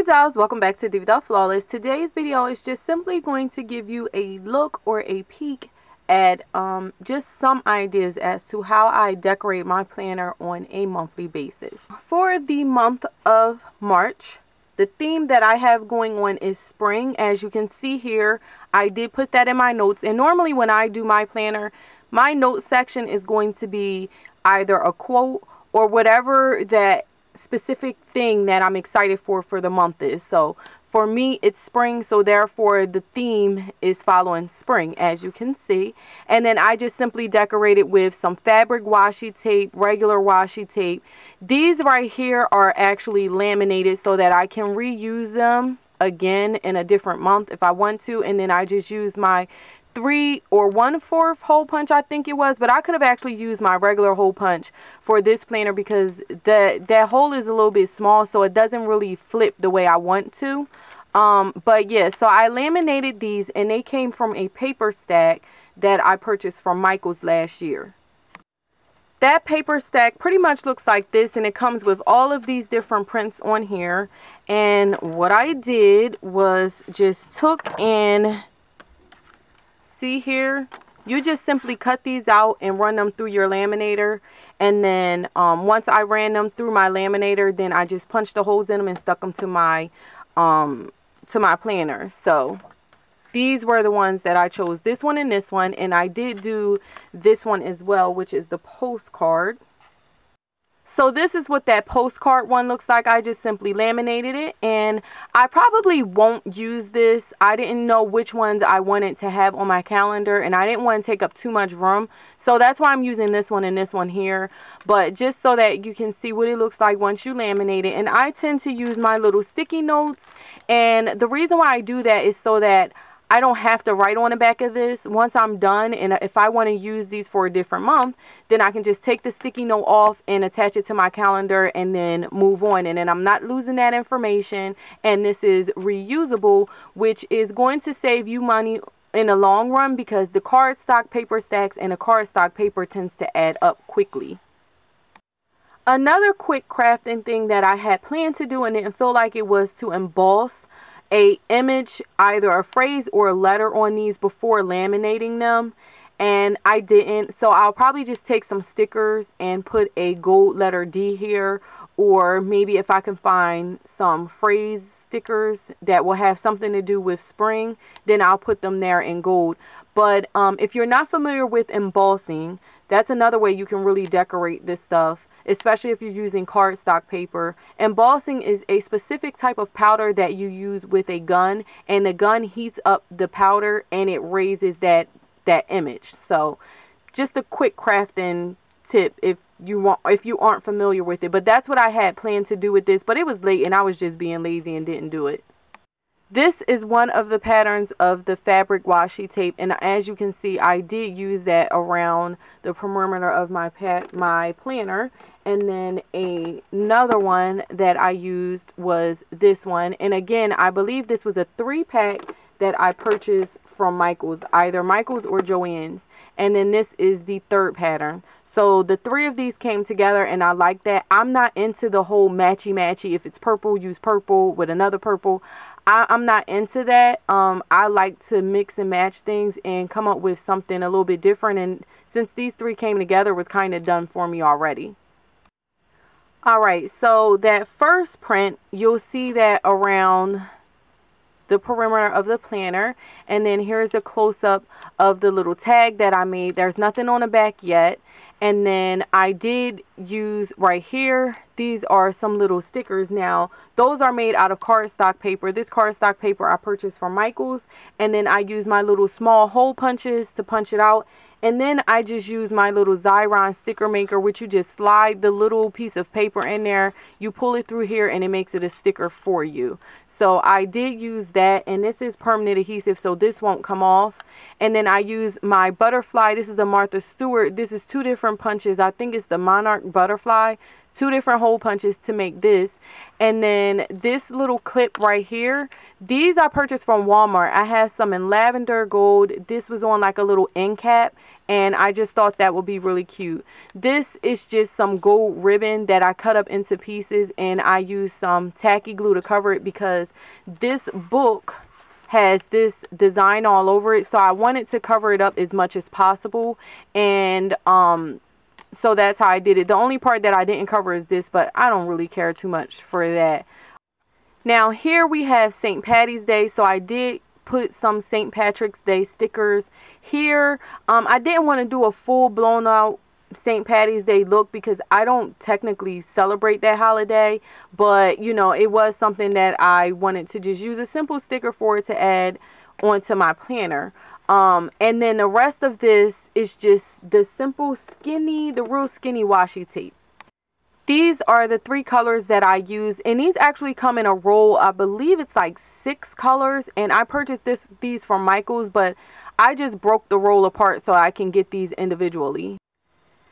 dolls, welcome back to DivaDollFlawless. Today's video is just simply going to give you a look or a peek at just some ideas as to how I decorate my planner on a monthly basis. For the month of March, the theme that I have going on is spring. As you can see here, I did put that in my notes, and normally when I do my planner, my notes section is going to be either a quote or whatever that specific thing that I'm excited for the month is. So for me, it's spring, so therefore the theme is following spring, as you can see. And then I just simply decorated with some fabric washi tape, regular washi tape. These right here are actually laminated so that I can reuse them again in a different month if I want to. And then I just use my 3 1/4 hole punch, I think it was, but I could have actually used my regular hole punch for this planner because that hole is a little bit small, so it doesn't really flip the way I want to. But yeah, so I laminated these, and they came from a paper stack that I purchased from Michael's last year. That paper stack pretty much looks like this, and it comes with all of these different prints on here. And what I did was just took and see here, you just simply cut these out and run them through your laminator, and then once I ran them through my laminator, then I just punched the holes in them and stuck them to my planner. So these were the ones that I chose, this one and this one, and I did do this one as well, which is the postcard. So this is what that postcard one looks like. I just simply laminated it, and I probably won't use this. I didn't know which ones I wanted to have on my calendar, and I didn't want to take up too much room. So that's why I'm using this one and this one here. But just so that you can see what it looks like once you laminate it. And I tend to use my little sticky notes. And the reason why I do that is so that I don't have to write on the back of this. Once I'm done, and if I want to use these for a different month, then I can just take the sticky note off and attach it to my calendar and then move on. And then I'm not losing that information, and this is reusable, which is going to save you money in the long run because the cardstock paper stacks and the cardstock paper tends to add up quickly. Another quick crafting thing that I had planned to do and didn't feel like it was to emboss a image, either a phrase or a letter on these before laminating them, and I didn't. So I'll probably just take some stickers and put a gold letter D here, or maybe if I can find some phrase stickers that will have something to do with spring, then I'll put them there in gold. But if you're not familiar with embossing, that's another way you can really decorate this stuff, especially if you're using cardstock paper. Embossing is a specific type of powder that you use with a gun, and the gun heats up the powder and it raises that image. So just a quick crafting tip if you aren't familiar with it. But that's what I had planned to do with this, but it was late and I was just being lazy and didn't do it. This is one of the patterns of the fabric washi tape, and as you can see, I did use that around the perimeter of my planner. And then another one that I used was this one, and again, I believe this was a 3-pack that I purchased from Michael's, either Michael's or Joann's. And then this is the 3rd pattern. So the 3 of these came together, and I like that. I'm not into the whole matchy. If it's purple, use purple with another purple. I'm not into that. I like to mix and match things and come up with something a little bit different. And since these 3 came together, it was kind of done for me already. Alright, so that first print, you'll see that around the perimeter of the planner. And then here's a close-up of the little tag that I made. There's nothing on the back yet. And then I did use right here, these are some little stickers. Now, those are made out of cardstock paper. This cardstock paper I purchased from Michael's. And then I use my little small hole punches to punch it out. And then I just use my little Xyron sticker maker, which you just slide the little piece of paper in there. You pull it through here and it makes it a sticker for you. So I did use that, and this is permanent adhesive, so this won't come off. And then I use my butterfly. This is a Martha Stewart. This is 2 different punches. I think it's the Monarch butterfly. 2 different hole punches to make this. And then this little clip right here, these I purchased from Walmart. I have some in lavender gold. This was on like a little end cap, and I just thought that would be really cute. This is just some gold ribbon that I cut up into pieces, and I used some tacky glue to cover it because this book has this design all over it, so I wanted to cover it up as much as possible. And so that's how I did it. The only part that I didn't cover is this, but I don't really care too much for that. Now here we have St. Patty's Day, so I did put some St. Patrick's Day stickers here. I didn't want to do a full blown out St. Patty's Day look because I don't technically celebrate that holiday, but you know, it was something that I wanted to just use a simple sticker for it to add onto my planner. And then the rest of this is just the simple skinny, the real skinny washi tape. These are the 3 colors that I use, and these actually come in a roll. I believe it's like 6 colors, and I purchased these from Michael's, but I just broke the roll apart so I can get these individually.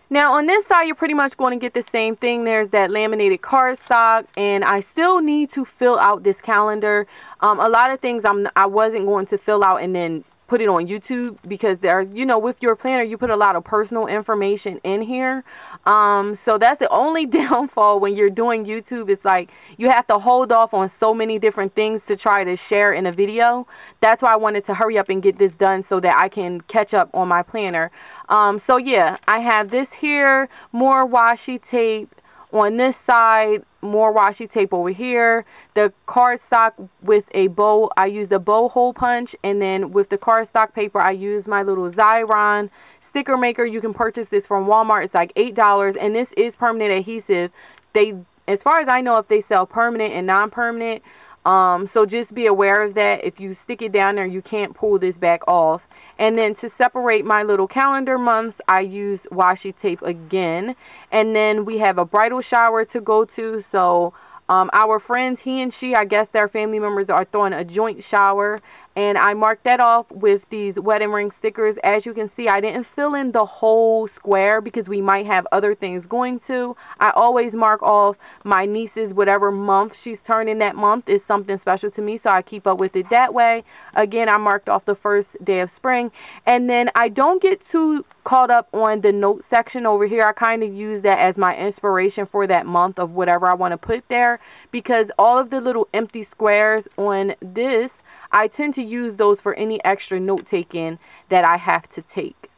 Now on this side, you're pretty much going to get the same thing. There's that laminated cardstock, and I still need to fill out this calendar. A lot of things I wasn't going to fill out and then put it on YouTube because there, you know, with your planner you put a lot of personal information in here. So that's the only downfall when you're doing YouTube. It's like you have to hold off on so many different things to try to share in a video. That's why I wanted to hurry up and get this done so that I can catch up on my planner. So yeah, I have this here, more washi tape on this side, more washi tape over here. The cardstock with a bow, I used a bow hole punch, and then with the cardstock paper I used my little Xyron sticker maker. You can purchase this from Walmart. It's like $8, and this is permanent adhesive. They, as far as I know, if they sell permanent and non-permanent, so just be aware of that. If you stick it down there, you can't pull this back off. And then to separate my little calendar months, I used washi tape again. And then we have a bridal shower to go to. So our friends, he and she, I guess their family members are throwing a joint shower. And I marked that off with these wedding ring stickers. As you can see, I didn't fill in the whole square because we might have other things going to. I always mark off my niece's whatever month she's turning that month is something special to me, so I keep up with it that way. Again, I marked off the first day of spring. And then I don't get too caught up on the note section over here. I kind of use that as my inspiration for that month of whatever I want to put there, because all of the little empty squares on this, I tend to use those for any extra note taking that I have to take.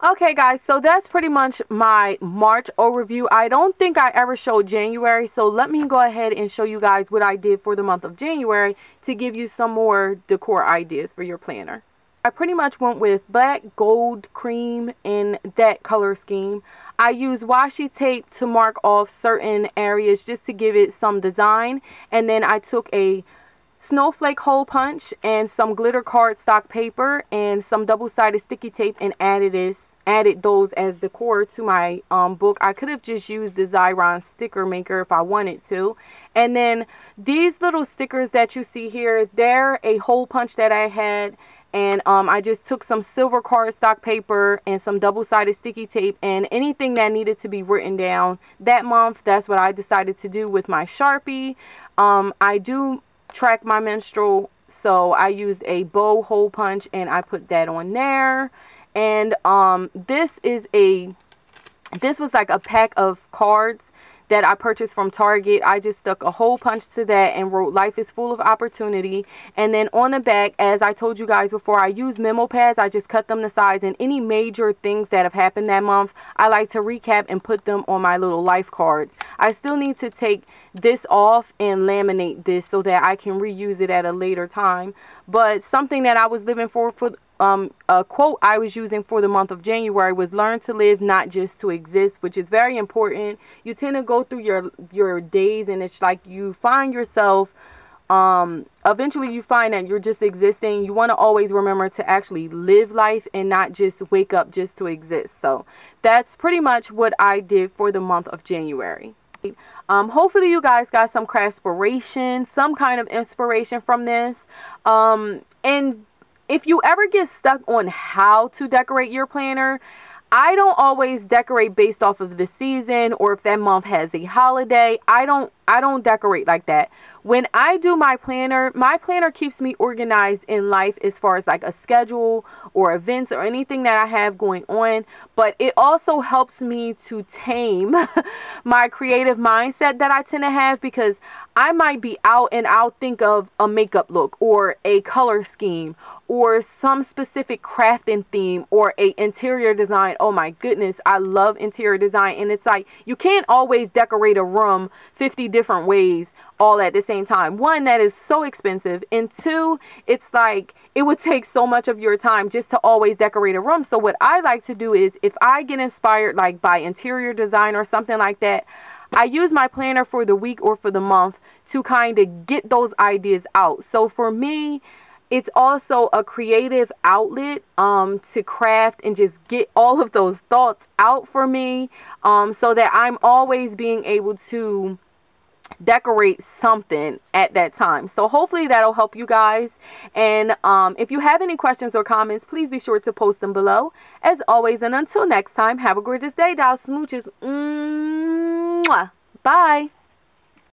Okay guys, so that's pretty much my March overview. I don't think I ever showed January, so let me go ahead and show you guys what I did for the month of January to give you some more decor ideas for your planner. I pretty much went with black, gold, cream, and that color scheme. I used washi tape to mark off certain areas just to give it some design, and then I took a snowflake hole punch and some glitter cardstock paper and some double-sided sticky tape and added those as decor to my book. I could have just used the Xyron sticker maker if I wanted to. And then these little stickers that you see here, they're a hole punch that I had, and I just took some silver cardstock paper and some double-sided sticky tape, and anything that needed to be written down that month, that's what I decided to do with my Sharpie. I do track my menstrual, so I used a bow hole punch and I put that on there. And this was like a pack of cards that I purchased from Target. I just stuck a hole punch to that and wrote "Life is full of opportunity." And then on the back, as I told you guys before, I use memo pads. I just cut them to size, and any major things that have happened that month, I like to recap and put them on my little life cards. I still need to take this off and laminate this so that I can reuse it at a later time. But something that I was living for a quote I was using for the month of January was "Learn to live, not just to exist," which is very important. You tend to go through your days, and it's like you find yourself eventually you find that you're just existing. You want to always remember to actually live life and not just wake up just to exist. So that's pretty much what I did for the month of January. Hopefully you guys got some craftspiration, some kind of inspiration from this. And if you ever get stuck on how to decorate your planner, I don't always decorate based off of the season or if that month has a holiday. I don't I don't decorate like that. When I do my planner keeps me organized in life as far as like a schedule or events or anything that I have going on. But it also helps me to tame my creative mindset that I tend to have, because I might be out and I'll think of a makeup look or a color scheme or some specific crafting theme or a interior design. Oh my goodness, I love interior design. And it's like, you can't always decorate a room 50 different ways all at the same time. One, that is so expensive, and two, it's like it would take so much of your time just to always decorate a room. So what I like to do is, if I get inspired like by interior design or something like that, I use my planner for the week or for the month to kind of get those ideas out. So for me, it's also a creative outlet to craft and just get all of those thoughts out for me, so that I'm always being able to decorate something at that time. So hopefully that'll help you guys. And if you have any questions or comments, please be sure to post them below. As always, and until next time, have a gorgeous day, doll smooches. Mwah. Bye.